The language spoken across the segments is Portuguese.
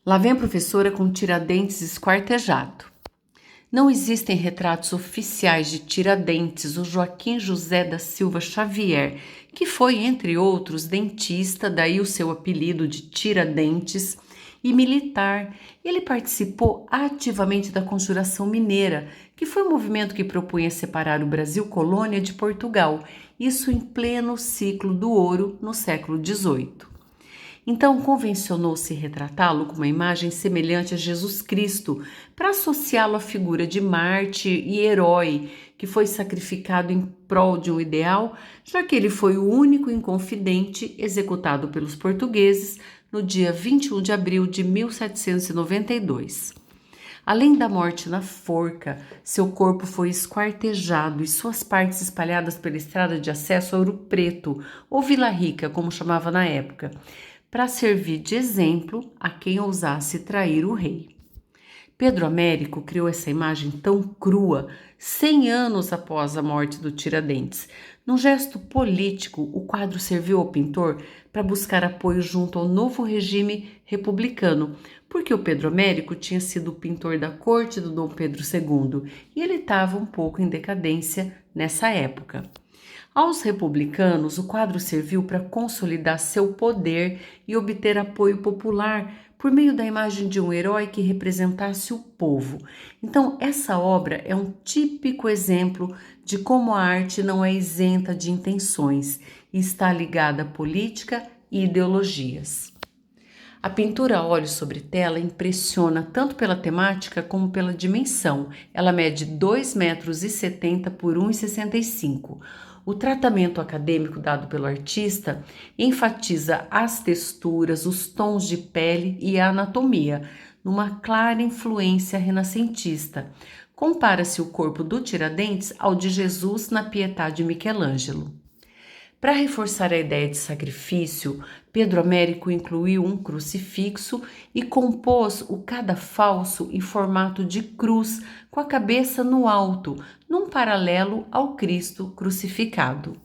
Lá vem a professora com Tiradentes esquartejado. Não existem retratos oficiais de Tiradentes, o Joaquim José da Silva Xavier, que foi, entre outros, dentista, daí o seu apelido de Tiradentes, e militar. Ele participou ativamente da Conjuração Mineira, que foi um movimento que propunha separar o Brasil colônia de Portugal, isso em pleno ciclo do ouro no século XVIII. Então, convencionou-se retratá-lo com uma imagem semelhante a Jesus Cristo, para associá-lo à figura de mártir e herói que foi sacrificado em prol de um ideal, já que ele foi o único inconfidente executado pelos portugueses no dia 21 de abril de 1792. Além da morte na forca, seu corpo foi esquartejado e suas partes espalhadas pela estrada de acesso a Ouro Preto, ou Vila Rica, como chamava na época, para servir de exemplo a quem ousasse trair o rei. Pedro Américo criou essa imagem tão crua 100 anos após a morte do Tiradentes. Num gesto político, o quadro serviu ao pintor para buscar apoio junto ao novo regime republicano, porque o Pedro Américo tinha sido o pintor da corte do Dom Pedro II e ele estava um pouco em decadência nessa época. Aos republicanos, o quadro serviu para consolidar seu poder e obter apoio popular por meio da imagem de um herói que representasse o povo. Então, essa obra é um típico exemplo de como a arte não é isenta de intenções e está ligada à política e ideologias. A pintura a óleo sobre tela impressiona tanto pela temática como pela dimensão. Ela mede 2,70 m por 1,65 m. O tratamento acadêmico dado pelo artista enfatiza as texturas, os tons de pele e a anatomia, numa clara influência renascentista. Compara-se o corpo do Tiradentes ao de Jesus na Pietà de Michelangelo. Para reforçar a ideia de sacrifício, Pedro Américo incluiu um crucifixo e compôs o cadafalso em formato de cruz, com a cabeça no alto, num paralelo ao Cristo crucificado.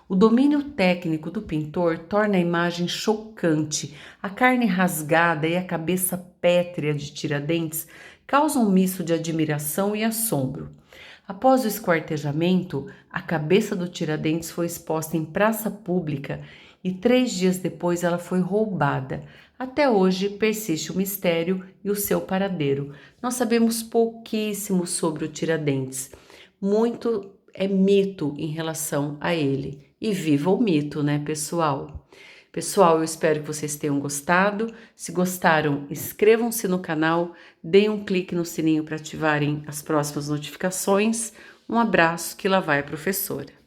O domínio técnico do pintor torna a imagem chocante. A carne rasgada e a cabeça pétrea de Tiradentes causam um misto de admiração e assombro. Após o esquartejamento, a cabeça do Tiradentes foi exposta em praça pública e 3 dias depois ela foi roubada. Até hoje persiste o mistério e o seu paradeiro. Nós sabemos pouquíssimo sobre o Tiradentes. Muito é mito em relação a ele. E viva o mito, né, pessoal? Pessoal, eu espero que vocês tenham gostado. Se gostaram, inscrevam-se no canal, deem um clique no sininho para ativarem as próximas notificações. Um abraço, que lá vai a professora.